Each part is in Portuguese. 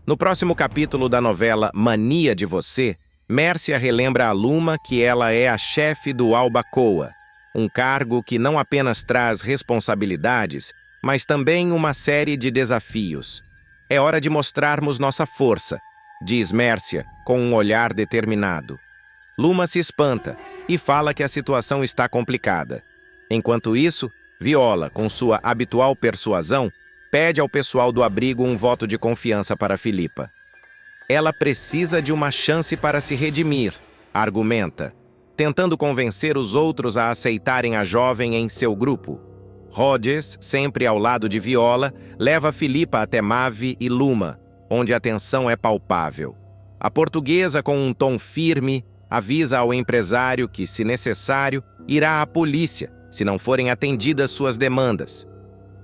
No próximo capítulo da novela Mania de Você, Mércia relembra a Luma que ela é a chefe do Albacoa, um cargo que não apenas traz responsabilidades, mas também uma série de desafios. É hora de mostrarmos nossa força, diz Mércia, com um olhar determinado. Luma se espanta e fala que a situação está complicada. Enquanto isso, Viola, com sua habitual persuasão, pede ao pessoal do abrigo um voto de confiança para Filipa. Ela precisa de uma chance para se redimir, argumenta, tentando convencer os outros a aceitarem a jovem em seu grupo. Rhodes, sempre ao lado de Viola, leva Filipa até Mavi e Luma, onde a tensão é palpável. A portuguesa, com um tom firme, avisa ao empresário que, se necessário, irá à polícia, se não forem atendidas suas demandas.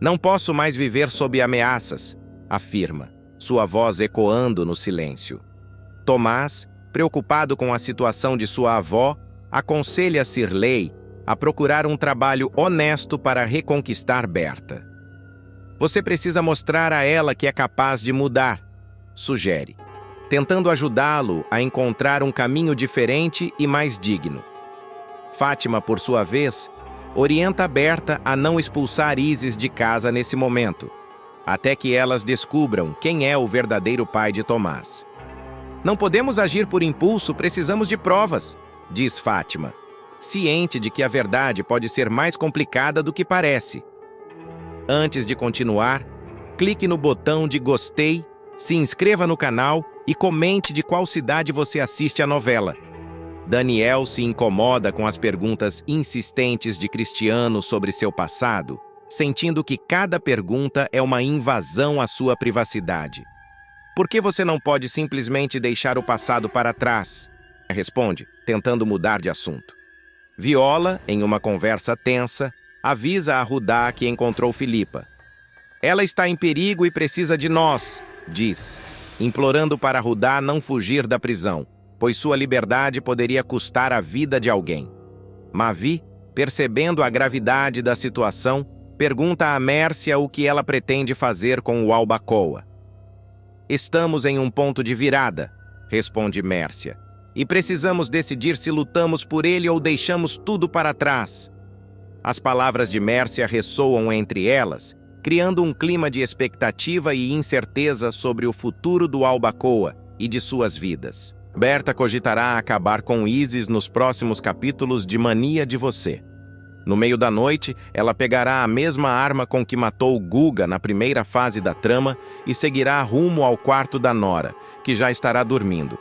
Não posso mais viver sob ameaças, afirma, sua voz ecoando no silêncio. Tomás, preocupado com a situação de sua avó, aconselha Cirlei a procurar um trabalho honesto para reconquistar Berta. Você precisa mostrar a ela que é capaz de mudar, sugere, tentando ajudá-lo a encontrar um caminho diferente e mais digno. Fátima, por sua vez, orienta Berta a não expulsar Isis de casa nesse momento, até que elas descubram quem é o verdadeiro pai de Tomás. Não podemos agir por impulso, precisamos de provas, diz Fátima, ciente de que a verdade pode ser mais complicada do que parece. Antes de continuar, clique no botão de gostei, se inscreva no canal e comente de qual cidade você assiste a novela. Daniel se incomoda com as perguntas insistentes de Cristiano sobre seu passado, sentindo que cada pergunta é uma invasão à sua privacidade. Por que você não pode simplesmente deixar o passado para trás? Responde, tentando mudar de assunto. Viola, em uma conversa tensa, avisa a Rudá que encontrou Filipa. Ela está em perigo e precisa de nós, diz, implorando para Rudá não fugir da prisão, pois sua liberdade poderia custar a vida de alguém. Mavi, percebendo a gravidade da situação, pergunta a Mércia o que ela pretende fazer com o Albacoa. Estamos em um ponto de virada, responde Mércia, e precisamos decidir se lutamos por ele ou deixamos tudo para trás. As palavras de Mércia ressoam entre elas, criando um clima de expectativa e incerteza sobre o futuro do Albacoa e de suas vidas. Berta cogitará acabar com Isis nos próximos capítulos de Mania de Você. No meio da noite, ela pegará a mesma arma com que matou Guga na primeira fase da trama e seguirá rumo ao quarto da Nora, que já estará dormindo.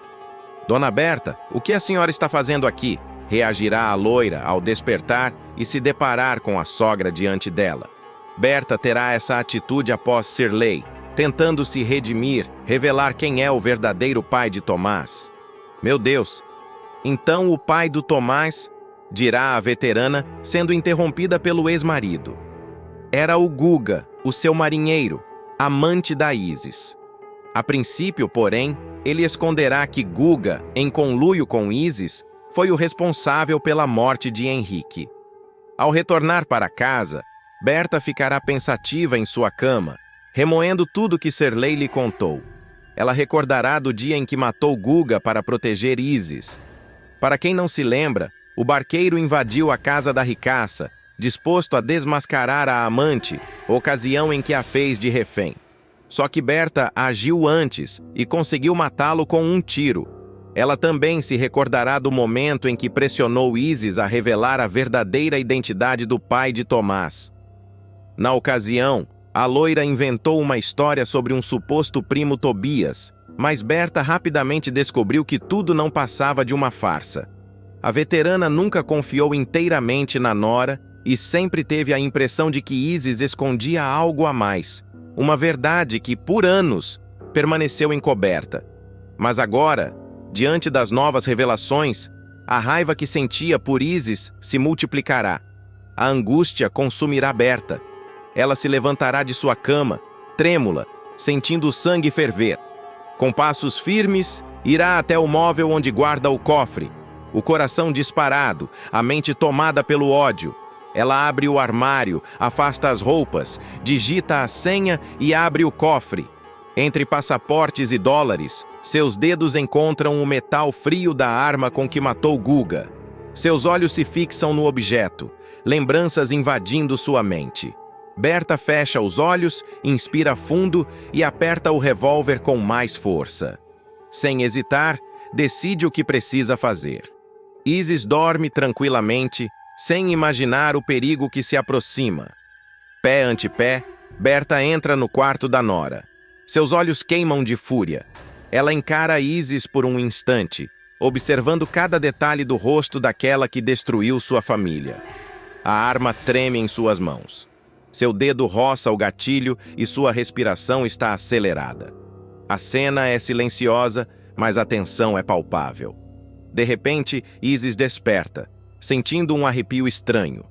Dona Berta, o que a senhora está fazendo aqui? Reagirá a loira ao despertar e se deparar com a sogra diante dela. Berta terá essa atitude após Cirlei, tentando se redimir, revelar quem é o verdadeiro pai de Tomás. Meu Deus! Então o pai do Tomás, dirá a veterana, sendo interrompida pelo ex-marido. Era o Guga, o seu marinheiro, amante da Isis. A princípio, porém, ele esconderá que Guga, em conluio com Isis, foi o responsável pela morte de Henrique. Ao retornar para casa, Berta ficará pensativa em sua cama, remoendo tudo que Cirlei lhe contou. Ela recordará do dia em que matou Guga para proteger Isis. Para quem não se lembra, o barqueiro invadiu a casa da ricaça, disposto a desmascarar a amante, ocasião em que a fez de refém. Só que Berta agiu antes e conseguiu matá-lo com um tiro. Ela também se recordará do momento em que pressionou Isis a revelar a verdadeira identidade do pai de Tomás. Na ocasião, a loira inventou uma história sobre um suposto primo Tobias, mas Berta rapidamente descobriu que tudo não passava de uma farsa. A veterana nunca confiou inteiramente na Nora e sempre teve a impressão de que Isis escondia algo a mais, uma verdade que, por anos, permaneceu encoberta. Mas agora, diante das novas revelações, a raiva que sentia por Isis se multiplicará. A angústia consumirá Berta. Ela se levantará de sua cama, trêmula, sentindo o sangue ferver. Com passos firmes, irá até o móvel onde guarda o cofre. O coração disparado, a mente tomada pelo ódio. Ela abre o armário, afasta as roupas, digita a senha e abre o cofre. Entre passaportes e dólares, seus dedos encontram o metal frio da arma com que matou Guga. Seus olhos se fixam no objeto, lembranças invadindo sua mente. Berta fecha os olhos, inspira fundo e aperta o revólver com mais força. Sem hesitar, decide o que precisa fazer. Isis dorme tranquilamente, sem imaginar o perigo que se aproxima. Pé ante pé, Berta entra no quarto da nora. Seus olhos queimam de fúria. Ela encara Isis por um instante, observando cada detalhe do rosto daquela que destruiu sua família. A arma treme em suas mãos. Seu dedo roça o gatilho e sua respiração está acelerada. A cena é silenciosa, mas a tensão é palpável. De repente, Isis desperta, sentindo um arrepio estranho.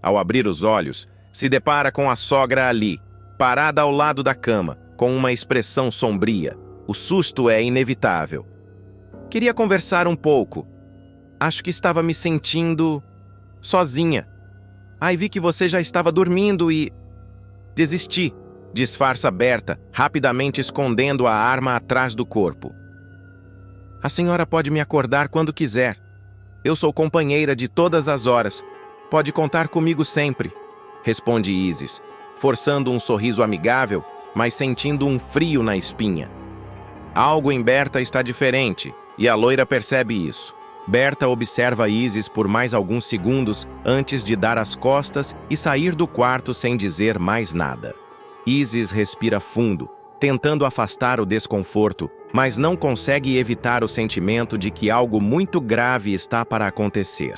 Ao abrir os olhos, se depara com a sogra ali, parada ao lado da cama, com uma expressão sombria. O susto é inevitável. Queria conversar um pouco. Acho que estava me sentindo sozinha. Ai, vi que você já estava dormindo e... Desisti, disfarça Berta, rapidamente escondendo a arma atrás do corpo. A senhora pode me acordar quando quiser. Eu sou companheira de todas as horas. Pode contar comigo sempre, responde Isis, forçando um sorriso amigável, mas sentindo um frio na espinha. Algo em Berta está diferente, e a loira percebe isso. Berta observa Isis por mais alguns segundos antes de dar as costas e sair do quarto sem dizer mais nada. Isis respira fundo, tentando afastar o desconforto, mas não consegue evitar o sentimento de que algo muito grave está para acontecer.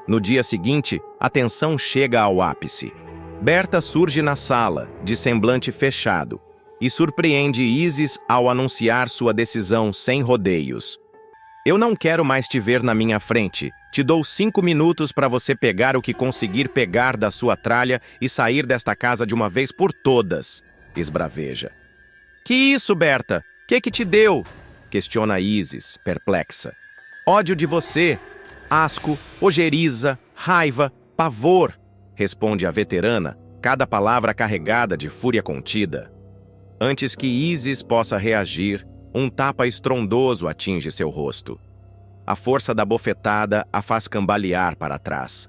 No dia seguinte, a tensão chega ao ápice. Berta surge na sala, de semblante fechado, e surpreende Isis ao anunciar sua decisão sem rodeios. Eu não quero mais te ver na minha frente. Te dou 5 minutos para você pegar o que conseguir pegar da sua tralha e sair desta casa de uma vez por todas, esbraveja. Que isso, Berta? Que te deu? Questiona Isis, perplexa. Ódio de você. Asco, ojeriza, raiva, pavor, responde a veterana, cada palavra carregada de fúria contida. Antes que Isis possa reagir, um tapa estrondoso atinge seu rosto. A força da bofetada a faz cambalear para trás.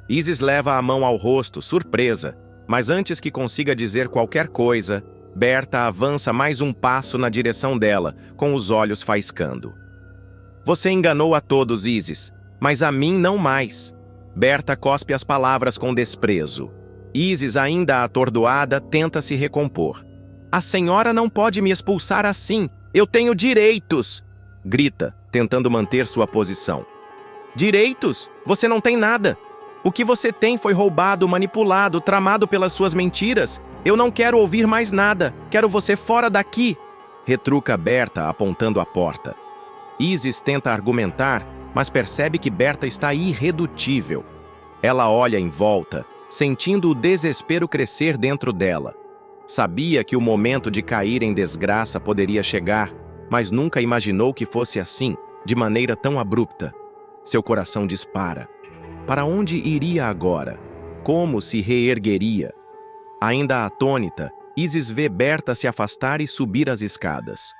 Isis leva a mão ao rosto, surpresa, mas antes que consiga dizer qualquer coisa, Berta avança mais um passo na direção dela, com os olhos faiscando. Você enganou a todos, Isis, mas a mim não mais. Berta cospe as palavras com desprezo. Isis, ainda atordoada, tenta se recompor. A senhora não pode me expulsar assim. Eu tenho direitos! Grita, tentando manter sua posição. Direitos? Você não tem nada. O que você tem foi roubado, manipulado, tramado pelas suas mentiras. Eu não quero ouvir mais nada. Quero você fora daqui! Retruca Berta, apontando a porta. Isis tenta argumentar, mas percebe que Berta está irredutível. Ela olha em volta, sentindo o desespero crescer dentro dela. Sabia que o momento de cair em desgraça poderia chegar, mas nunca imaginou que fosse assim, de maneira tão abrupta. Seu coração dispara. Para onde iria agora? Como se reergueria? Ainda atônita, Isis vê Berta se afastar e subir as escadas.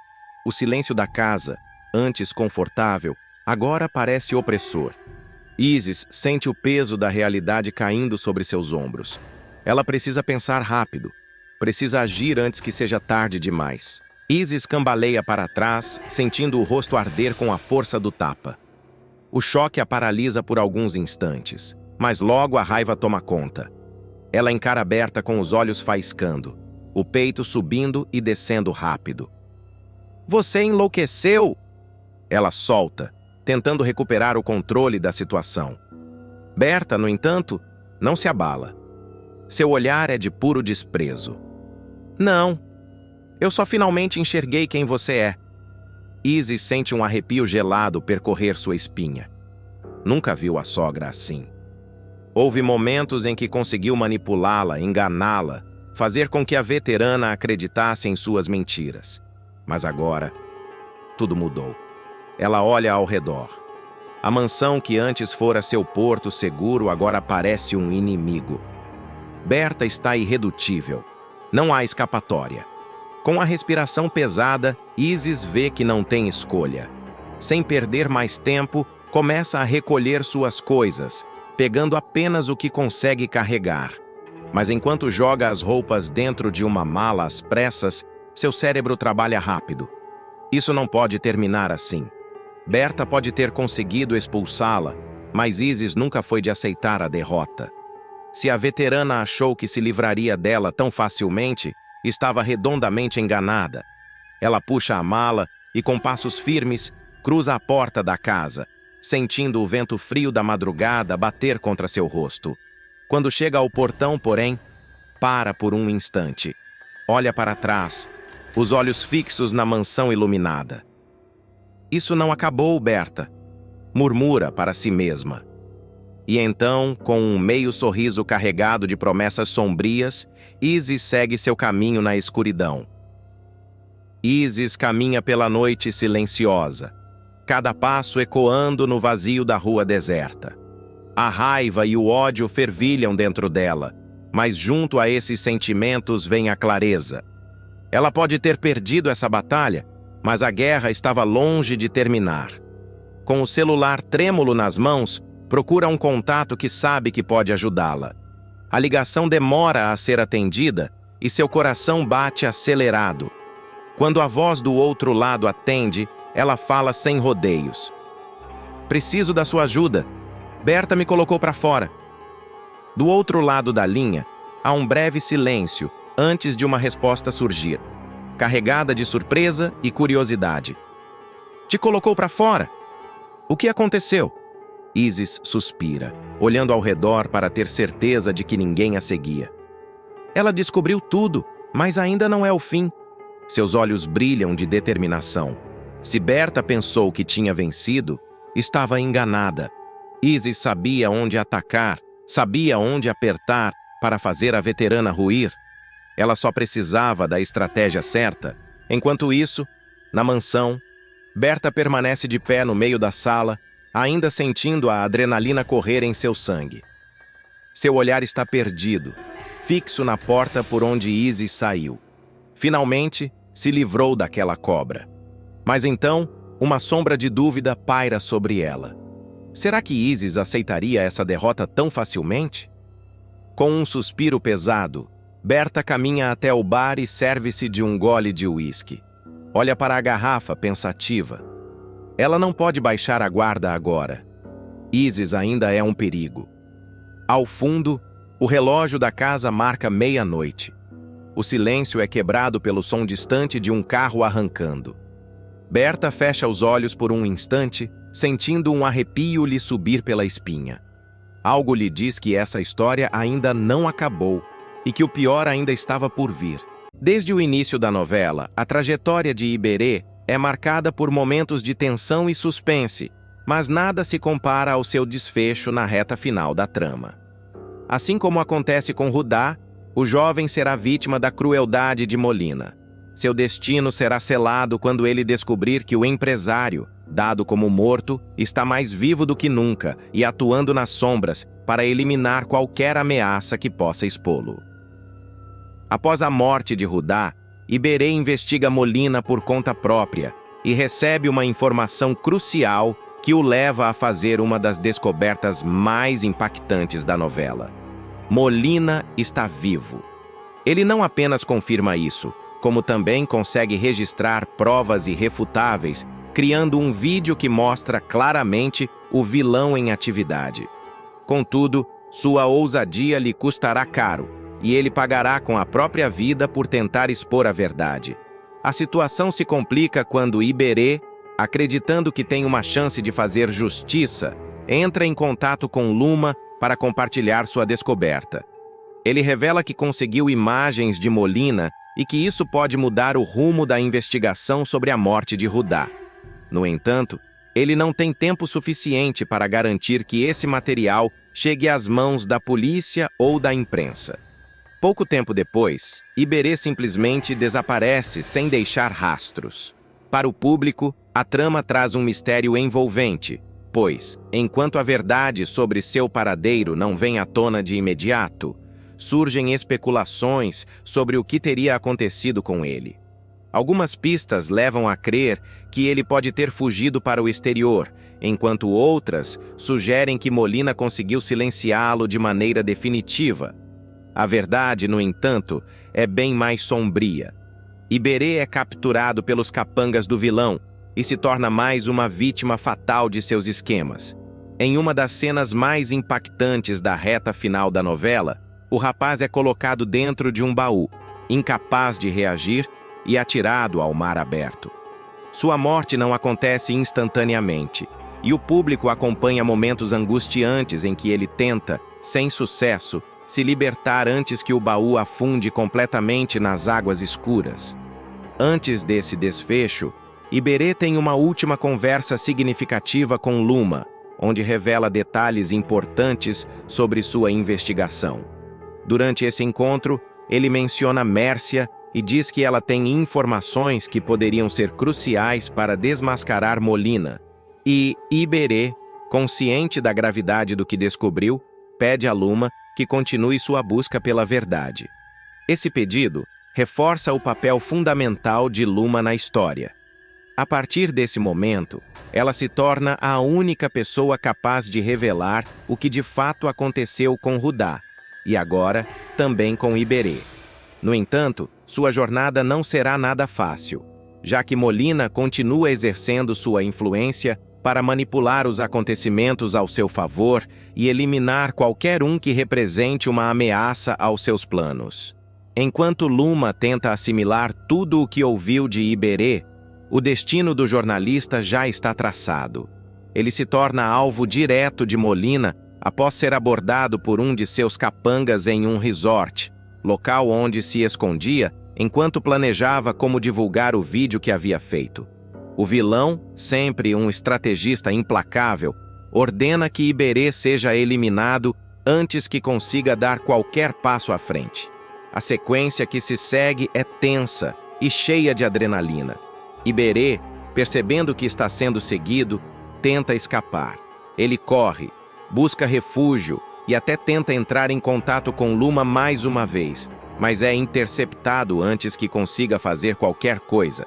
O silêncio da casa, antes confortável, agora parece opressor. Isis sente o peso da realidade caindo sobre seus ombros. Ela precisa pensar rápido. Precisa agir antes que seja tarde demais. Isis cambaleia para trás, sentindo o rosto arder com a força do tapa. O choque a paralisa por alguns instantes, mas logo a raiva toma conta. Ela encara Berta com os olhos faiscando, o peito subindo e descendo rápido. Você enlouqueceu! Ela solta, tentando recuperar o controle da situação. Berta, no entanto, não se abala. Seu olhar é de puro desprezo. Não, eu só finalmente enxerguei quem você é. Isis sente um arrepio gelado percorrer sua espinha. Nunca viu a sogra assim. Houve momentos em que conseguiu manipulá-la, enganá-la, fazer com que a veterana acreditasse em suas mentiras. Mas agora, tudo mudou. Ela olha ao redor. A mansão que antes fora seu porto seguro agora parece um inimigo. Berta está irredutível. Não há escapatória. Com a respiração pesada, Isis vê que não tem escolha. Sem perder mais tempo, começa a recolher suas coisas, pegando apenas o que consegue carregar. Mas enquanto joga as roupas dentro de uma mala às pressas, seu cérebro trabalha rápido. Isso não pode terminar assim. Berta pode ter conseguido expulsá-la, mas Isis nunca foi de aceitar a derrota. Se a veterana achou que se livraria dela tão facilmente, estava redondamente enganada. Ela puxa a mala e, com passos firmes, cruza a porta da casa, sentindo o vento frio da madrugada bater contra seu rosto. Quando chega ao portão, porém, para por um instante. Olha para trás, os olhos fixos na mansão iluminada. Isso não acabou, Berta, murmura para si mesma. E então, com um meio sorriso carregado de promessas sombrias, Isis segue seu caminho na escuridão. Isis caminha pela noite silenciosa, cada passo ecoando no vazio da rua deserta. A raiva e o ódio fervilham dentro dela, mas junto a esses sentimentos vem a clareza. Ela pode ter perdido essa batalha, mas a guerra estava longe de terminar. Com o celular trêmulo nas mãos, procura um contato que sabe que pode ajudá-la. A ligação demora a ser atendida e seu coração bate acelerado. Quando a voz do outro lado atende, ela fala sem rodeios. Preciso da sua ajuda. Berta me colocou para fora. Do outro lado da linha, há um breve silêncio antes de uma resposta surgir, carregada de surpresa e curiosidade. Te colocou para fora? O que aconteceu? Isis suspira, olhando ao redor para ter certeza de que ninguém a seguia. Ela descobriu tudo, mas ainda não é o fim. Seus olhos brilham de determinação. Se Berta pensou que tinha vencido, estava enganada. Isis sabia onde atacar, sabia onde apertar para fazer a veterana ruir. Ela só precisava da estratégia certa. Enquanto isso, na mansão, Berta permanece de pé no meio da sala, ainda sentindo a adrenalina correr em seu sangue. Seu olhar está perdido, fixo na porta por onde Isis saiu. Finalmente, se livrou daquela cobra. Mas então, uma sombra de dúvida paira sobre ela. Será que Isis aceitaria essa derrota tão facilmente? Com um suspiro pesado, Berta caminha até o bar e serve-se de um gole de uísque. Olha para a garrafa, pensativa. Ela não pode baixar a guarda agora. Isis ainda é um perigo. Ao fundo, o relógio da casa marca meia-noite. O silêncio é quebrado pelo som distante de um carro arrancando. Berta fecha os olhos por um instante, sentindo um arrepio lhe subir pela espinha. Algo lhe diz que essa história ainda não acabou e que o pior ainda estava por vir. Desde o início da novela, a trajetória de Iberê é marcada por momentos de tensão e suspense, mas nada se compara ao seu desfecho na reta final da trama. Assim como acontece com Rudá, o jovem será vítima da crueldade de Molina. Seu destino será selado quando ele descobrir que o empresário, dado como morto, está mais vivo do que nunca e atuando nas sombras para eliminar qualquer ameaça que possa expô-lo. Após a morte de Rudá, Iberê investiga Molina por conta própria e recebe uma informação crucial que o leva a fazer uma das descobertas mais impactantes da novela. Molina está vivo. Ele não apenas confirma isso, como também consegue registrar provas irrefutáveis, criando um vídeo que mostra claramente o vilão em atividade. Contudo, sua ousadia lhe custará caro, e ele pagará com a própria vida por tentar expor a verdade. A situação se complica quando Iberê, acreditando que tem uma chance de fazer justiça, entra em contato com Luma para compartilhar sua descoberta. Ele revela que conseguiu imagens de Molina e que isso pode mudar o rumo da investigação sobre a morte de Rudá. No entanto, ele não tem tempo suficiente para garantir que esse material chegue às mãos da polícia ou da imprensa. Pouco tempo depois, Iberê simplesmente desaparece sem deixar rastros. Para o público, a trama traz um mistério envolvente, pois, enquanto a verdade sobre seu paradeiro não vem à tona de imediato, surgem especulações sobre o que teria acontecido com ele. Algumas pistas levam a crer que ele pode ter fugido para o exterior, enquanto outras sugerem que Molina conseguiu silenciá-lo de maneira definitiva. A verdade, no entanto, é bem mais sombria. Iberê é capturado pelos capangas do vilão e se torna mais uma vítima fatal de seus esquemas. Em uma das cenas mais impactantes da reta final da novela, o rapaz é colocado dentro de um baú, incapaz de reagir e atirado ao mar aberto. Sua morte não acontece instantaneamente, e o público acompanha momentos angustiantes em que ele tenta, sem sucesso, se libertar antes que o baú afunde completamente nas águas escuras. Antes desse desfecho, Iberê tem uma última conversa significativa com Luma, onde revela detalhes importantes sobre sua investigação. Durante esse encontro, ele menciona Mércia e diz que ela tem informações que poderiam ser cruciais para desmascarar Molina. E Iberê, consciente da gravidade do que descobriu, pede a Luma que continue sua busca pela verdade. Esse pedido reforça o papel fundamental de Luma na história. A partir desse momento, ela se torna a única pessoa capaz de revelar o que de fato aconteceu com Rudá, e agora também com Iberê. No entanto, sua jornada não será nada fácil, já que Molina continua exercendo sua influência para manipular os acontecimentos ao seu favor e eliminar qualquer um que represente uma ameaça aos seus planos. Enquanto Luma tenta assimilar tudo o que ouviu de Iberê, o destino do jornalista já está traçado. Ele se torna alvo direto de Molina após ser abordado por um de seus capangas em um resort, local onde se escondia enquanto planejava como divulgar o vídeo que havia feito. O vilão, sempre um estrategista implacável, ordena que Iberê seja eliminado antes que consiga dar qualquer passo à frente. A sequência que se segue é tensa e cheia de adrenalina. Iberê, percebendo que está sendo seguido, tenta escapar. Ele corre, busca refúgio e até tenta entrar em contato com Luma mais uma vez, mas é interceptado antes que consiga fazer qualquer coisa.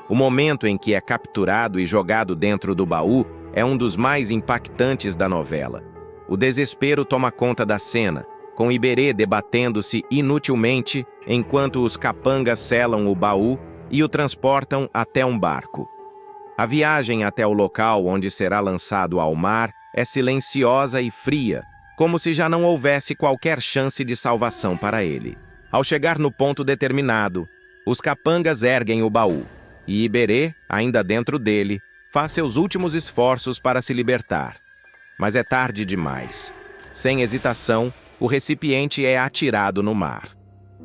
O momento em que é capturado e jogado dentro do baú é um dos mais impactantes da novela. O desespero toma conta da cena, com Iberê debatendo-se inutilmente enquanto os capangas selam o baú e o transportam até um barco. A viagem até o local onde será lançado ao mar é silenciosa e fria, como se já não houvesse qualquer chance de salvação para ele. Ao chegar no ponto determinado, os capangas erguem o baú, e Iberê, ainda dentro dele, faz seus últimos esforços para se libertar. Mas é tarde demais. Sem hesitação, o recipiente é atirado no mar.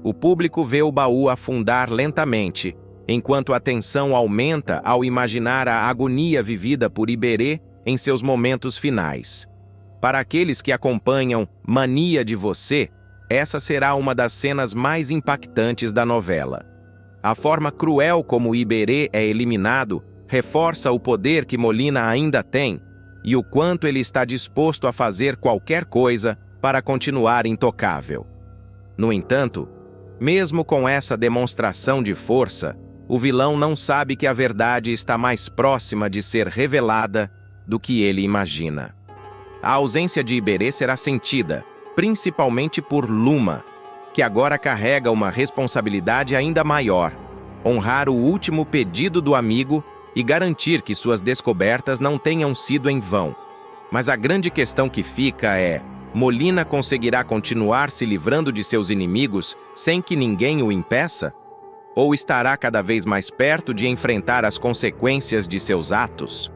O público vê o baú afundar lentamente, enquanto a tensão aumenta ao imaginar a agonia vivida por Iberê em seus momentos finais. Para aqueles que acompanham Mania de Você, essa será uma das cenas mais impactantes da novela. A forma cruel como Iberê é eliminado reforça o poder que Molina ainda tem e o quanto ele está disposto a fazer qualquer coisa para continuar intocável. No entanto, mesmo com essa demonstração de força, o vilão não sabe que a verdade está mais próxima de ser revelada do que ele imagina. A ausência de Iberê será sentida, principalmente por Luma, que agora carrega uma responsabilidade ainda maior: honrar o último pedido do amigo e garantir que suas descobertas não tenham sido em vão. Mas a grande questão que fica é: Molina conseguirá continuar se livrando de seus inimigos sem que ninguém o impeça? Ou estará cada vez mais perto de enfrentar as consequências de seus atos?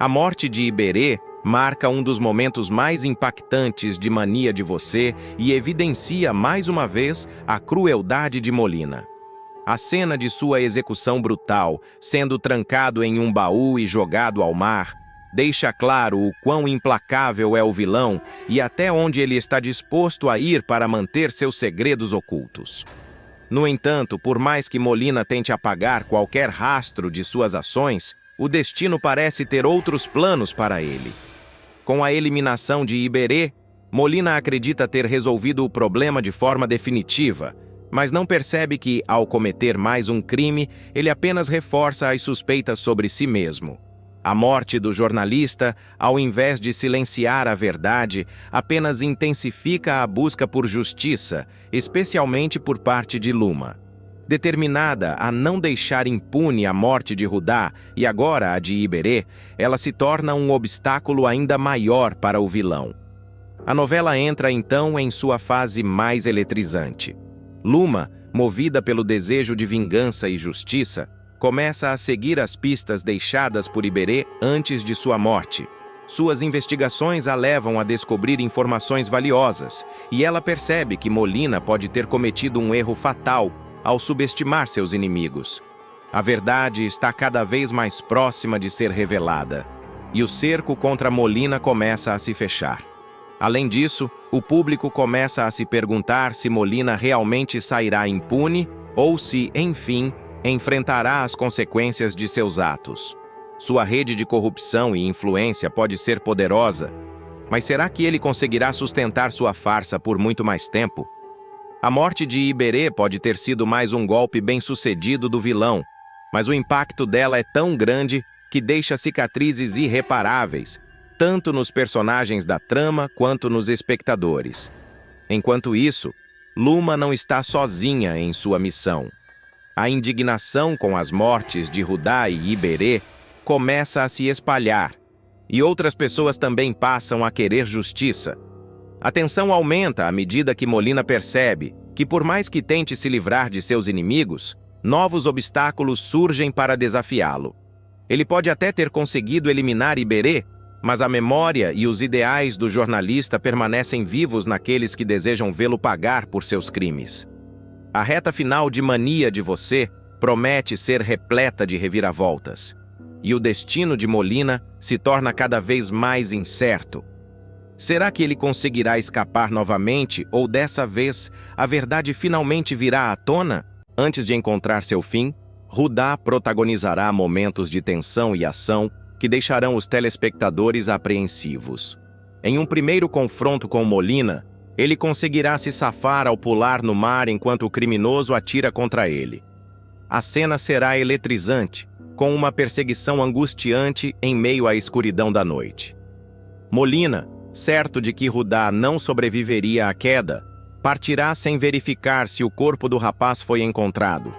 A morte de Iberê marca um dos momentos mais impactantes de Mania de Você e evidencia mais uma vez a crueldade de Molina. A cena de sua execução brutal, sendo trancado em um baú e jogado ao mar, deixa claro o quão implacável é o vilão e até onde ele está disposto a ir para manter seus segredos ocultos. No entanto, por mais que Molina tente apagar qualquer rastro de suas ações, o destino parece ter outros planos para ele. Com a eliminação de Iberê, Molina acredita ter resolvido o problema de forma definitiva, mas não percebe que, ao cometer mais um crime, ele apenas reforça as suspeitas sobre si mesmo. A morte do jornalista, ao invés de silenciar a verdade, apenas intensifica a busca por justiça, especialmente por parte de Luma. Determinada a não deixar impune a morte de Rudá e agora a de Iberê, ela se torna um obstáculo ainda maior para o vilão. A novela entra então em sua fase mais eletrizante. Luma, movida pelo desejo de vingança e justiça, começa a seguir as pistas deixadas por Iberê antes de sua morte. Suas investigações a levam a descobrir informações valiosas, e ela percebe que Molina pode ter cometido um erro fatal ao subestimar seus inimigos. A verdade está cada vez mais próxima de ser revelada, e o cerco contra Molina começa a se fechar. Além disso, o público começa a se perguntar se Molina realmente sairá impune ou se, enfim, enfrentará as consequências de seus atos. Sua rede de corrupção e influência pode ser poderosa, mas será que ele conseguirá sustentar sua farsa por muito mais tempo? A morte de Iberê pode ter sido mais um golpe bem-sucedido do vilão, mas o impacto dela é tão grande que deixa cicatrizes irreparáveis, tanto nos personagens da trama quanto nos espectadores. Enquanto isso, Luma não está sozinha em sua missão. A indignação com as mortes de Rudá e Iberê começa a se espalhar, e outras pessoas também passam a querer justiça. A tensão aumenta à medida que Molina percebe que, por mais que tente se livrar de seus inimigos, novos obstáculos surgem para desafiá-lo. Ele pode até ter conseguido eliminar Iberê, mas a memória e os ideais do jornalista permanecem vivos naqueles que desejam vê-lo pagar por seus crimes. A reta final de Mania de Você promete ser repleta de reviravoltas, e o destino de Molina se torna cada vez mais incerto. Será que ele conseguirá escapar novamente ou dessa vez a verdade finalmente virá à tona? Antes de encontrar seu fim, Rudá protagonizará momentos de tensão e ação que deixarão os telespectadores apreensivos. Em um primeiro confronto com Molina, ele conseguirá se safar ao pular no mar enquanto o criminoso atira contra ele. A cena será eletrizante, com uma perseguição angustiante em meio à escuridão da noite. Molina, certo de que Rudá não sobreviveria à queda, partirá sem verificar se o corpo do rapaz foi encontrado.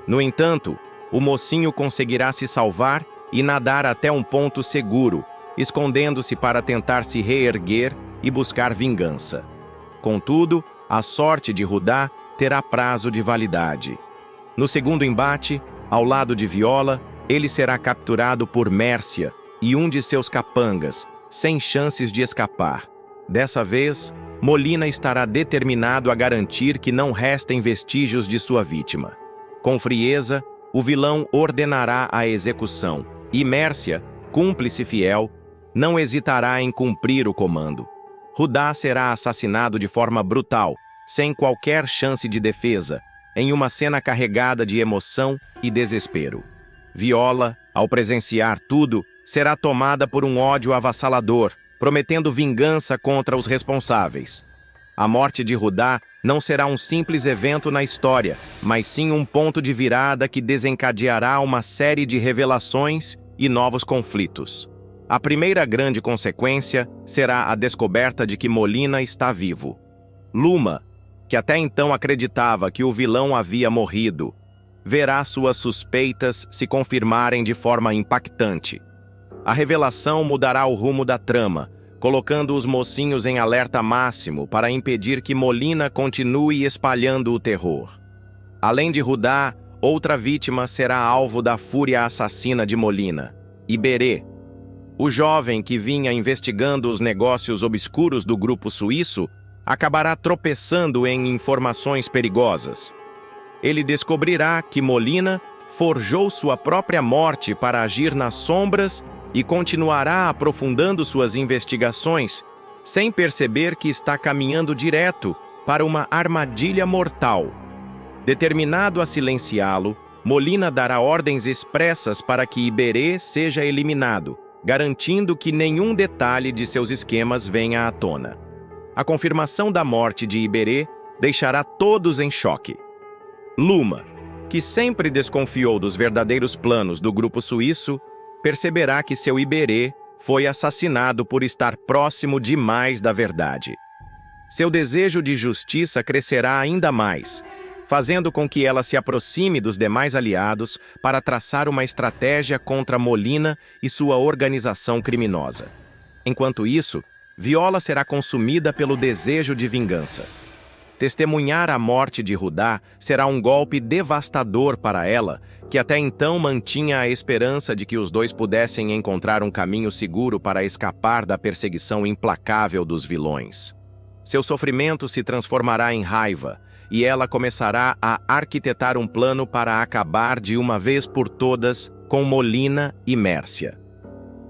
No entanto, o mocinho conseguirá se salvar e nadar até um ponto seguro, escondendo-se para tentar se reerguer e buscar vingança. Contudo, a sorte de Rudá terá prazo de validade. No segundo embate, ao lado de Viola, ele será capturado por Mércia e um de seus capangas, sem chances de escapar. Dessa vez, Molina estará determinado a garantir que não restem vestígios de sua vítima. Com frieza, o vilão ordenará a execução, e Mércia, cúmplice fiel, não hesitará em cumprir o comando. Rudá será assassinado de forma brutal, sem qualquer chance de defesa, em uma cena carregada de emoção e desespero. Viola, ao presenciar tudo, será tomada por um ódio avassalador, prometendo vingança contra os responsáveis. A morte de Rudá não será um simples evento na história, mas sim um ponto de virada que desencadeará uma série de revelações e novos conflitos. A primeira grande consequência será a descoberta de que Molina está vivo. Luma, que até então acreditava que o vilão havia morrido, verá suas suspeitas se confirmarem de forma impactante. A revelação mudará o rumo da trama, colocando os mocinhos em alerta máximo para impedir que Molina continue espalhando o terror. Além de Rudá, outra vítima será alvo da fúria assassina de Molina, Iberê. O jovem que vinha investigando os negócios obscuros do grupo suíço acabará tropeçando em informações perigosas. Ele descobrirá que Molina forjou sua própria morte para agir nas sombras e continuará aprofundando suas investigações, sem perceber que está caminhando direto para uma armadilha mortal. Determinado a silenciá-lo, Molina dará ordens expressas para que Iberê seja eliminado, garantindo que nenhum detalhe de seus esquemas venha à tona. A confirmação da morte de Iberê deixará todos em choque. Luma, que sempre desconfiou dos verdadeiros planos do grupo suíço, perceberá que seu Iberê foi assassinado por estar próximo demais da verdade. Seu desejo de justiça crescerá ainda mais, fazendo com que ela se aproxime dos demais aliados para traçar uma estratégia contra Molina e sua organização criminosa. Enquanto isso, Viola será consumida pelo desejo de vingança. Testemunhar a morte de Rudá será um golpe devastador para ela, que até então mantinha a esperança de que os dois pudessem encontrar um caminho seguro para escapar da perseguição implacável dos vilões. Seu sofrimento se transformará em raiva, e ela começará a arquitetar um plano para acabar de uma vez por todas com Molina e Mércia.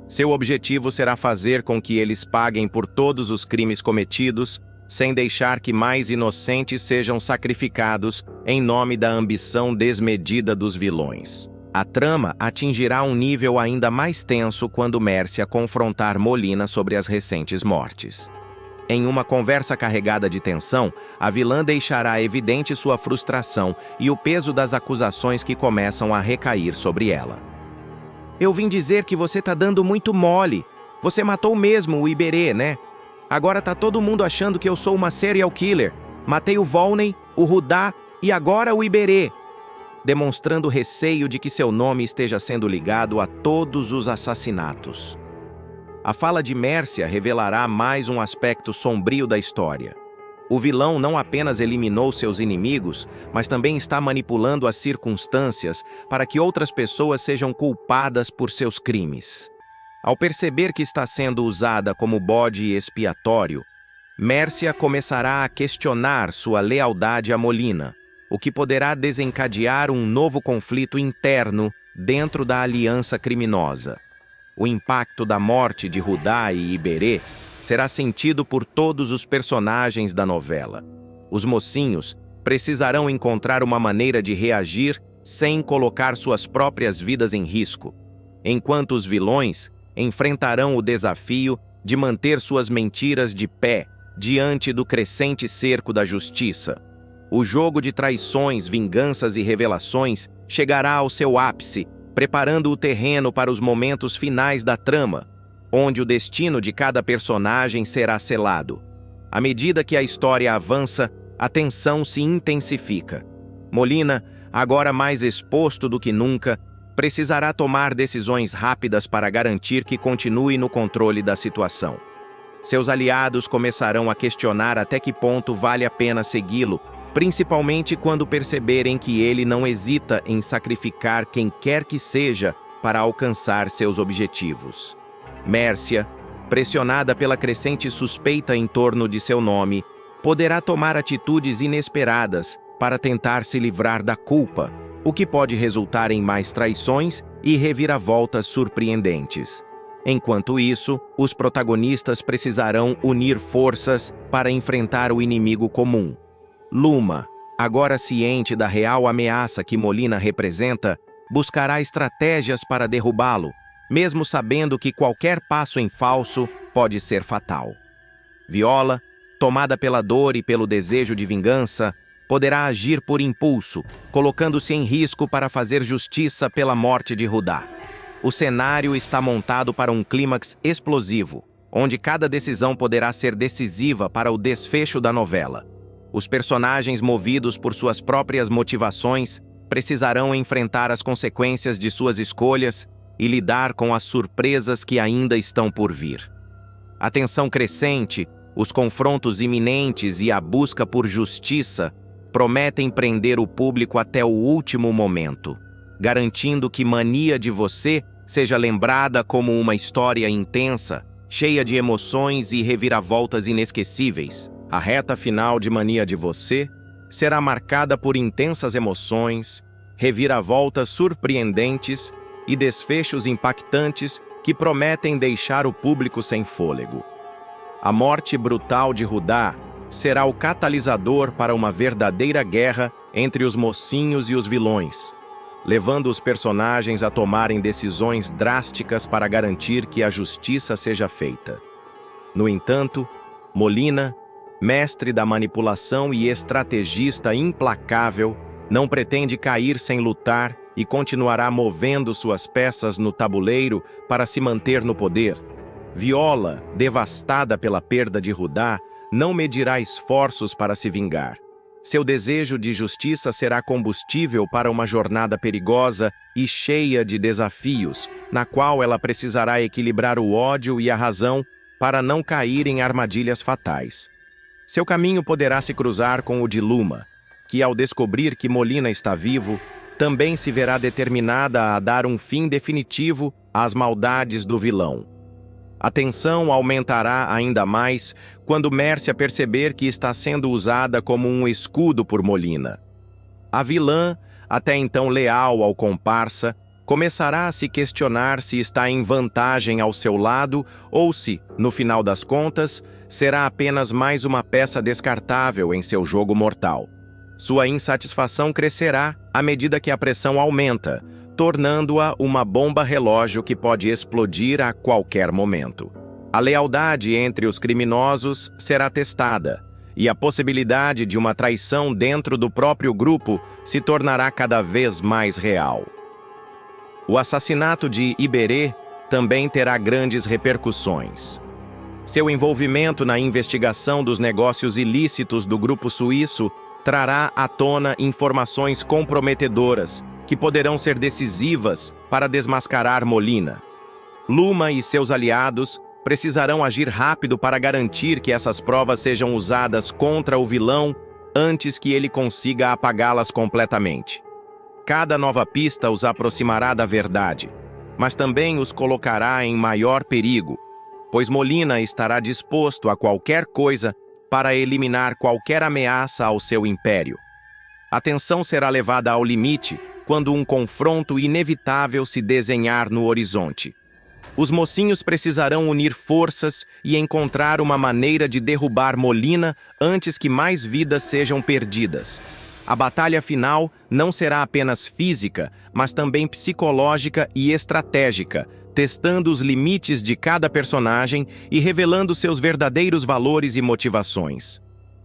Seu objetivo será fazer com que eles paguem por todos os crimes cometidos, sem deixar que mais inocentes sejam sacrificados em nome da ambição desmedida dos vilões. A trama atingirá um nível ainda mais tenso quando Mércia confrontar Molina sobre as recentes mortes. Em uma conversa carregada de tensão, a vilã deixará evidente sua frustração e o peso das acusações que começam a recair sobre ela. Eu vim dizer que você tá dando muito mole. Você matou mesmo o Iberê, né? Agora tá todo mundo achando que eu sou uma serial killer. Matei o Volney, o Rudá e agora o Iberê, demonstrando receio de que seu nome esteja sendo ligado a todos os assassinatos. A fala de Mércia revelará mais um aspecto sombrio da história. O vilão não apenas eliminou seus inimigos, mas também está manipulando as circunstâncias para que outras pessoas sejam culpadas por seus crimes. Ao perceber que está sendo usada como bode expiatório, Mércia começará a questionar sua lealdade a Molina, o que poderá desencadear um novo conflito interno dentro da aliança criminosa. O impacto da morte de Rudá e Iberê será sentido por todos os personagens da novela. Os mocinhos precisarão encontrar uma maneira de reagir sem colocar suas próprias vidas em risco, enquanto os vilões enfrentarão o desafio de manter suas mentiras de pé diante do crescente cerco da justiça. O jogo de traições, vinganças e revelações chegará ao seu ápice, preparando o terreno para os momentos finais da trama, onde o destino de cada personagem será selado. À medida que a história avança, a tensão se intensifica. Molina, agora mais exposto do que nunca, precisará tomar decisões rápidas para garantir que continue no controle da situação. Seus aliados começarão a questionar até que ponto vale a pena segui-lo, principalmente quando perceberem que ele não hesita em sacrificar quem quer que seja para alcançar seus objetivos. Mércia, pressionada pela crescente suspeita em torno de seu nome, poderá tomar atitudes inesperadas para tentar se livrar da culpa, o que pode resultar em mais traições e reviravoltas surpreendentes. Enquanto isso, os protagonistas precisarão unir forças para enfrentar o inimigo comum. Luma, agora ciente da real ameaça que Molina representa, buscará estratégias para derrubá-lo, mesmo sabendo que qualquer passo em falso pode ser fatal. Viola, tomada pela dor e pelo desejo de vingança, poderá agir por impulso, colocando-se em risco para fazer justiça pela morte de Rudá. O cenário está montado para um clímax explosivo, onde cada decisão poderá ser decisiva para o desfecho da novela. Os personagens, movidos por suas próprias motivações, precisarão enfrentar as consequências de suas escolhas e lidar com as surpresas que ainda estão por vir. A tensão crescente, os confrontos iminentes e a busca por justiça prometem prender o público até o último momento, garantindo que Mania de Você seja lembrada como uma história intensa, cheia de emoções e reviravoltas inesquecíveis. A reta final de Mania de Você será marcada por intensas emoções, reviravoltas surpreendentes e desfechos impactantes que prometem deixar o público sem fôlego. A morte brutal de Rudá será o catalisador para uma verdadeira guerra entre os mocinhos e os vilões, levando os personagens a tomarem decisões drásticas para garantir que a justiça seja feita. No entanto, Molina, mestre da manipulação e estrategista implacável, Não pretende cair sem lutar e continuará movendo suas peças no tabuleiro para se manter no poder. Viola, devastada pela perda de Rudá, não medirá esforços para se vingar. Seu desejo de justiça será combustível para uma jornada perigosa e cheia de desafios, na qual ela precisará equilibrar o ódio e a razão para não cair em armadilhas fatais. Seu caminho poderá se cruzar com o de Luma, que, ao descobrir que Molina está vivo, também se verá determinada a dar um fim definitivo às maldades do vilão. A tensão aumentará ainda mais quando Mércia perceber que está sendo usada como um escudo por Molina. A vilã, até então leal ao comparsa, começará a se questionar se está em vantagem ao seu lado ou se, no final das contas, será apenas mais uma peça descartável em seu jogo mortal. Sua insatisfação crescerá à medida que a pressão aumenta, tornando-a uma bomba relógio que pode explodir a qualquer momento. A lealdade entre os criminosos será testada, e a possibilidade de uma traição dentro do próprio grupo se tornará cada vez mais real. O assassinato de Iberê também terá grandes repercussões. Seu envolvimento na investigação dos negócios ilícitos do grupo suíço trará à tona informações comprometedoras que poderão ser decisivas para desmascarar Molina. Luma e seus aliados precisarão agir rápido para garantir que essas provas sejam usadas contra o vilão antes que ele consiga apagá-las completamente. Cada nova pista os aproximará da verdade, mas também os colocará em maior perigo, pois Molina estará disposto a qualquer coisa para eliminar qualquer ameaça ao seu império. A tensão será levada ao limite quando um confronto inevitável se desenhar no horizonte. Os mocinhos precisarão unir forças e encontrar uma maneira de derrubar Molina antes que mais vidas sejam perdidas. A batalha final não será apenas física, mas também psicológica e estratégica, testando os limites de cada personagem e revelando seus verdadeiros valores e motivações.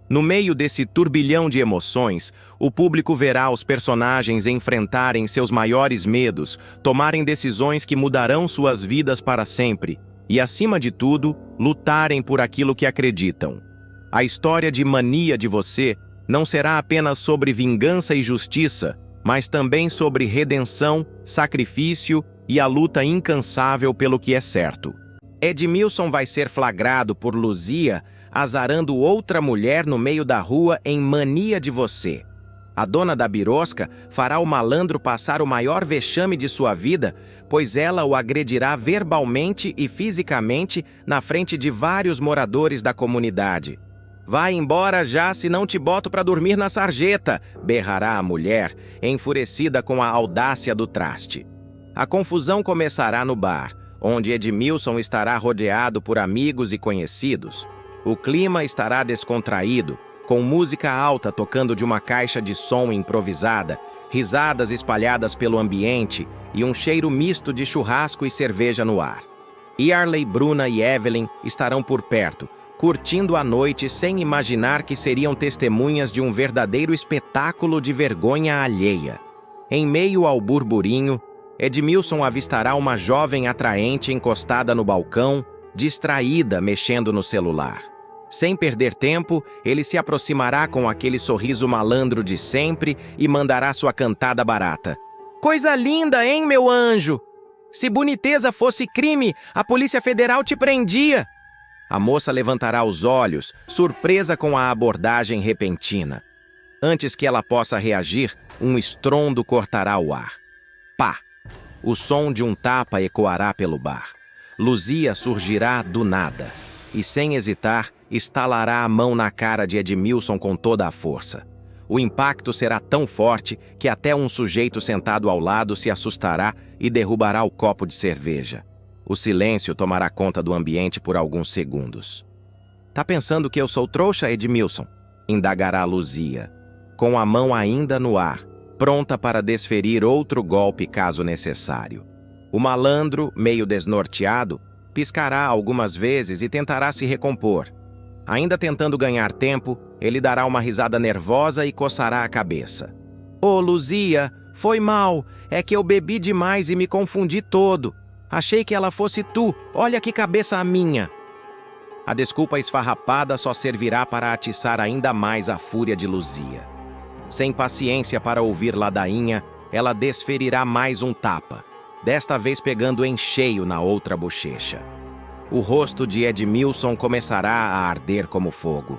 No meio desse turbilhão de emoções, o público verá os personagens enfrentarem seus maiores medos, tomarem decisões que mudarão suas vidas para sempre e, acima de tudo, lutarem por aquilo que acreditam. A história de Mania de Você não será apenas sobre vingança e justiça, mas também sobre redenção, sacrifício e a luta incansável pelo que é certo. Edmilson vai ser flagrado por Luzia azarando outra mulher no meio da rua em Mania de Você. A dona da birosca fará o malandro passar o maior vexame de sua vida, pois ela o agredirá verbalmente e fisicamente na frente de vários moradores da comunidade. "Vai embora já, se não te boto para dormir na sarjeta", berrará a mulher, enfurecida com a audácia do traste. A confusão começará no bar, onde Edmilson estará rodeado por amigos e conhecidos. O clima estará descontraído, com música alta tocando de uma caixa de som improvisada, risadas espalhadas pelo ambiente e um cheiro misto de churrasco e cerveja no ar. Yarley, Bruna e Evelyn estarão por perto, curtindo a noite sem imaginar que seriam testemunhas de um verdadeiro espetáculo de vergonha alheia. Em meio ao burburinho, Edmilson avistará uma jovem atraente encostada no balcão, distraída mexendo no celular. Sem perder tempo, ele se aproximará com aquele sorriso malandro de sempre e mandará sua cantada barata. "Coisa linda, hein, meu anjo? Se boniteza fosse crime, a Polícia Federal te prendia." A moça levantará os olhos, surpresa com a abordagem repentina. Antes que ela possa reagir, um estrondo cortará o ar. Pá! O som de um tapa ecoará pelo bar. Luzia surgirá do nada e, sem hesitar, estalará a mão na cara de Edmilson com toda a força. O impacto será tão forte que até um sujeito sentado ao lado se assustará e derrubará o copo de cerveja. O silêncio tomará conta do ambiente por alguns segundos. "Tá pensando que eu sou trouxa, Edmilson?" indagará Luzia, com a mão ainda no ar, pronta para desferir outro golpe caso necessário. O malandro, meio desnorteado, piscará algumas vezes e tentará se recompor. Ainda tentando ganhar tempo, ele dará uma risada nervosa e coçará a cabeça. Ô, Luzia, foi mal. É que eu bebi demais e me confundi todo. Achei que ela fosse tu. Olha que cabeça a minha. A desculpa esfarrapada só servirá para atiçar ainda mais a fúria de Luzia. Sem paciência para ouvir ladainha, ela desferirá mais um tapa, desta vez pegando em cheio na outra bochecha. O rosto de Edmilson começará a arder como fogo.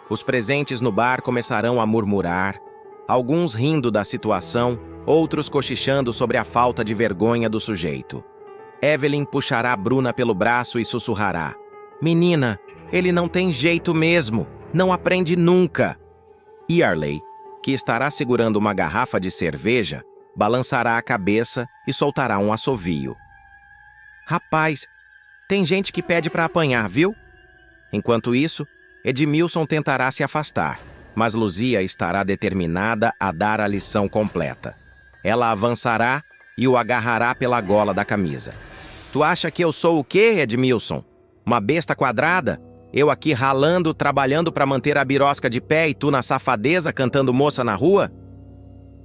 Os presentes no bar começarão a murmurar, alguns rindo da situação, outros cochichando sobre a falta de vergonha do sujeito. Evelyn puxará Bruna pelo braço e sussurrará: Menina, ele não tem jeito mesmo, não aprende nunca. Yarley, que estará segurando uma garrafa de cerveja, balançará a cabeça e soltará um assovio. Rapaz, tem gente que pede para apanhar, viu? Enquanto isso, Edmilson tentará se afastar, mas Luzia estará determinada a dar a lição completa. Ela avançará e o agarrará pela gola da camisa. Tu acha que eu sou o quê, Edmilson? Uma besta quadrada? Eu aqui ralando, trabalhando para manter a birosca de pé e tu na safadeza cantando moça na rua?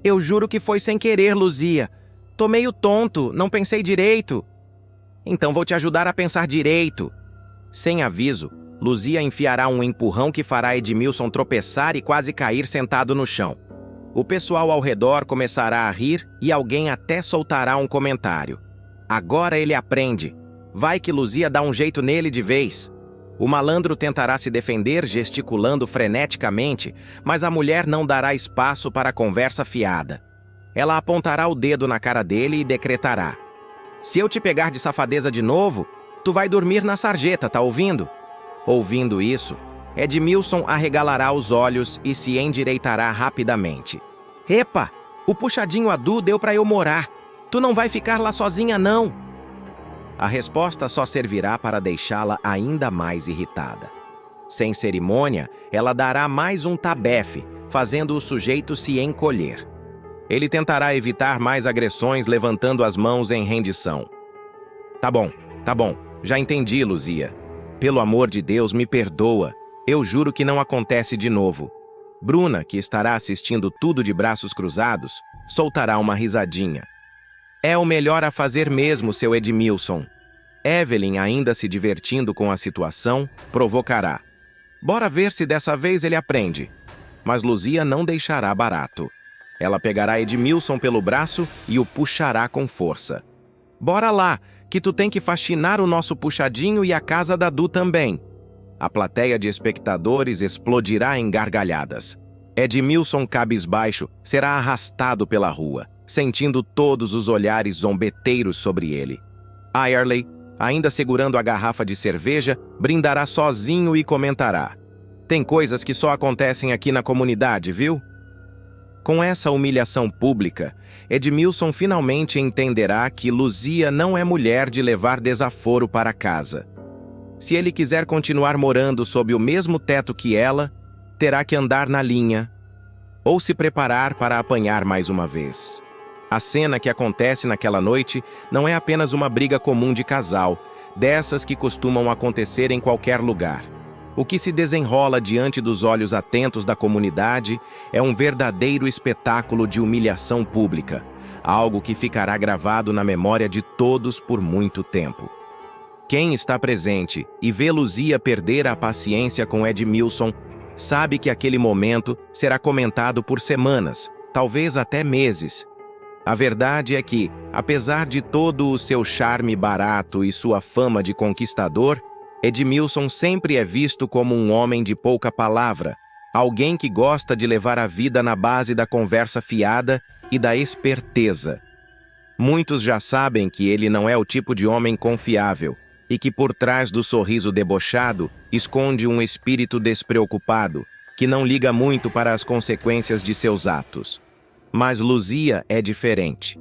Eu juro que foi sem querer, Luzia. Tô meio tonto, não pensei direito. Então vou te ajudar a pensar direito. Sem aviso, Luzia enfiará um empurrão que fará Edmilson tropeçar e quase cair sentado no chão. O pessoal ao redor começará a rir e alguém até soltará um comentário. Agora ele aprende. Vai que Luzia dá um jeito nele de vez. O malandro tentará se defender gesticulando freneticamente, mas a mulher não dará espaço para a conversa fiada. Ela apontará o dedo na cara dele e decretará: Se eu te pegar de safadeza de novo, tu vai dormir na sarjeta, tá ouvindo? Ouvindo isso, Edmilson arregalará os olhos e se endireitará rapidamente. Epa, o puxadinho Adu deu para eu morar. Tu não vai ficar lá sozinha, não. A resposta só servirá para deixá-la ainda mais irritada. Sem cerimônia, ela dará mais um tabefe, fazendo o sujeito se encolher. Ele tentará evitar mais agressões levantando as mãos em rendição. Tá bom, já entendi, Luzia. Pelo amor de Deus, me perdoa. Eu juro que não acontece de novo. Bruna, que estará assistindo tudo de braços cruzados, soltará uma risadinha. É o melhor a fazer mesmo, seu Edmilson. Evelyn, ainda se divertindo com a situação, provocará. Bora ver se dessa vez ele aprende. Mas Luzia não deixará barato. Ela pegará Edmilson pelo braço e o puxará com força. Bora lá, que tu tem que faxinar o nosso puxadinho e a casa da Du também. A plateia de espectadores explodirá em gargalhadas. Edmilson, cabisbaixo, será arrastado pela rua, sentindo todos os olhares zombeteiros sobre ele. Ayerley, ainda segurando a garrafa de cerveja, brindará sozinho e comentará: Tem coisas que só acontecem aqui na comunidade, viu? Com essa humilhação pública, Edmilson finalmente entenderá que Luzia não é mulher de levar desaforo para casa. Se ele quiser continuar morando sob o mesmo teto que ela, terá que andar na linha ou se preparar para apanhar mais uma vez. A cena que acontece naquela noite não é apenas uma briga comum de casal, dessas que costumam acontecer em qualquer lugar. O que se desenrola diante dos olhos atentos da comunidade é um verdadeiro espetáculo de humilhação pública, algo que ficará gravado na memória de todos por muito tempo. Quem está presente e vê Luzia perder a paciência com Edmilson, sabe que aquele momento será comentado por semanas, talvez até meses. A verdade é que, apesar de todo o seu charme barato e sua fama de conquistador, Edmilson sempre é visto como um homem de pouca palavra, alguém que gosta de levar a vida na base da conversa fiada e da esperteza. Muitos já sabem que ele não é o tipo de homem confiável e que por trás do sorriso debochado esconde um espírito despreocupado, que não liga muito para as consequências de seus atos. Mas Luzia é diferente.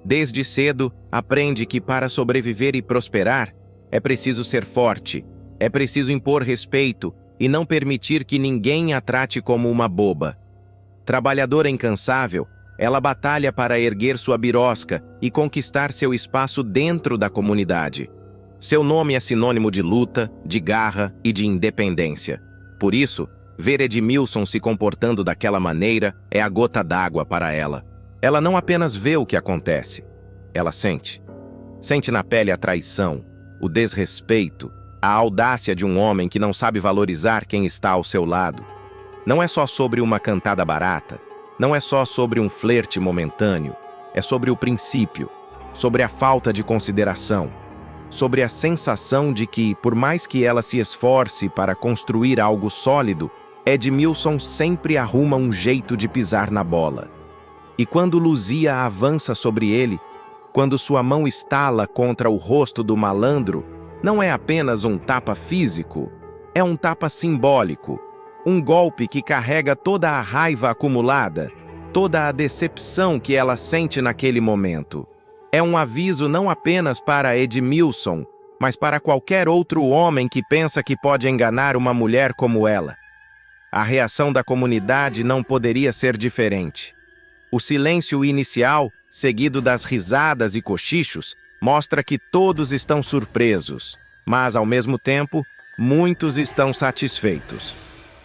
Desde cedo, aprende que para sobreviver e prosperar, é preciso ser forte, é preciso impor respeito e não permitir que ninguém a trate como uma boba. Trabalhadora incansável, ela batalha para erguer sua birosca e conquistar seu espaço dentro da comunidade. Seu nome é sinônimo de luta, de garra e de independência. Por isso, Ver Edmilson se comportando daquela maneira é a gota d'água para ela. Ela não apenas vê o que acontece, ela sente. Sente na pele a traição, o desrespeito, a audácia de um homem que não sabe valorizar quem está ao seu lado. Não é só sobre uma cantada barata, não é só sobre um flerte momentâneo, é sobre o princípio, sobre a falta de consideração, sobre a sensação de que, por mais que ela se esforce para construir algo sólido, Edmilson sempre arruma um jeito de pisar na bola. E quando Luzia avança sobre ele, quando sua mão estala contra o rosto do malandro, não é apenas um tapa físico, é um tapa simbólico, um golpe que carrega toda a raiva acumulada, toda a decepção que ela sente naquele momento. É um aviso não apenas para Edmilson, mas para qualquer outro homem que pensa que pode enganar uma mulher como ela. A reação da comunidade não poderia ser diferente. O silêncio inicial, seguido das risadas e cochichos, mostra que todos estão surpresos, mas, ao mesmo tempo, muitos estão satisfeitos.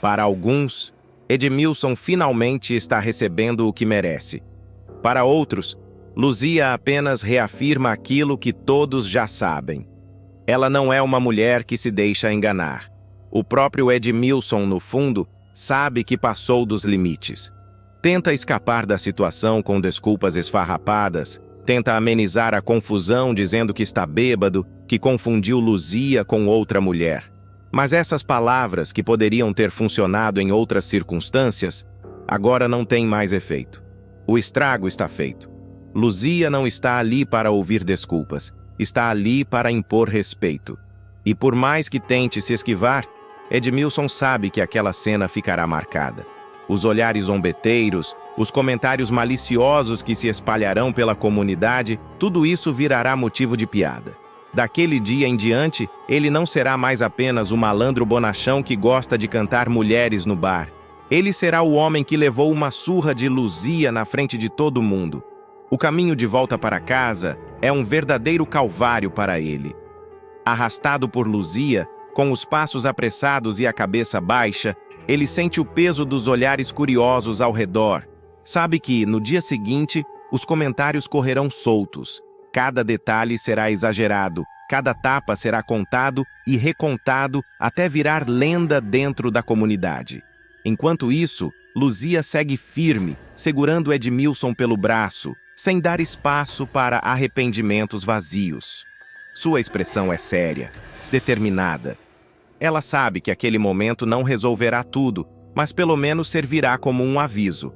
Para alguns, Edmilson finalmente está recebendo o que merece. Para outros, Luzia apenas reafirma aquilo que todos já sabem. Ela não é uma mulher que se deixa enganar. O próprio Edmilson, no fundo, sabe que passou dos limites. Tenta escapar da situação com desculpas esfarrapadas, tenta amenizar a confusão dizendo que está bêbado, que confundiu Luzia com outra mulher. Mas essas palavras, que poderiam ter funcionado em outras circunstâncias, agora não têm mais efeito. O estrago está feito. Luzia não está ali para ouvir desculpas, está ali para impor respeito. E por mais que tente se esquivar, Edmilson sabe que aquela cena ficará marcada. Os olhares zombeteiros, os comentários maliciosos que se espalharão pela comunidade, tudo isso virará motivo de piada. Daquele dia em diante, ele não será mais apenas o malandro bonachão que gosta de cantar mulheres no bar. Ele será o homem que levou uma surra de Luzia na frente de todo mundo. O caminho de volta para casa é um verdadeiro calvário para ele. Arrastado por Luzia, com os passos apressados e a cabeça baixa, ele sente o peso dos olhares curiosos ao redor. Sabe que, no dia seguinte, os comentários correrão soltos. Cada detalhe será exagerado, cada tapa será contado e recontado até virar lenda dentro da comunidade. Enquanto isso, Luzia segue firme, segurando Edmilson pelo braço, sem dar espaço para arrependimentos vazios. Sua expressão é séria, determinada. Ela sabe que aquele momento não resolverá tudo, mas pelo menos servirá como um aviso.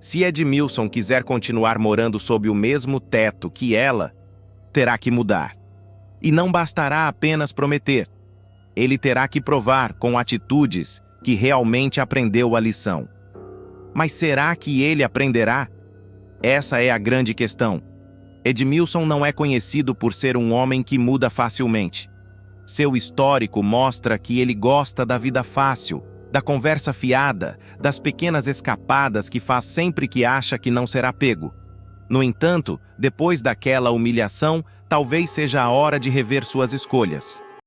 Se Edmilson quiser continuar morando sob o mesmo teto que ela, terá que mudar. E não bastará apenas prometer. Ele terá que provar com atitudes que realmente aprendeu a lição. Mas será que ele aprenderá? Essa é a grande questão. Edmilson não é conhecido por ser um homem que muda facilmente. Seu histórico mostra que ele gosta da vida fácil, da conversa fiada, das pequenas escapadas que faz sempre que acha que não será pego. No entanto, depois daquela humilhação, talvez seja a hora de rever suas escolhas.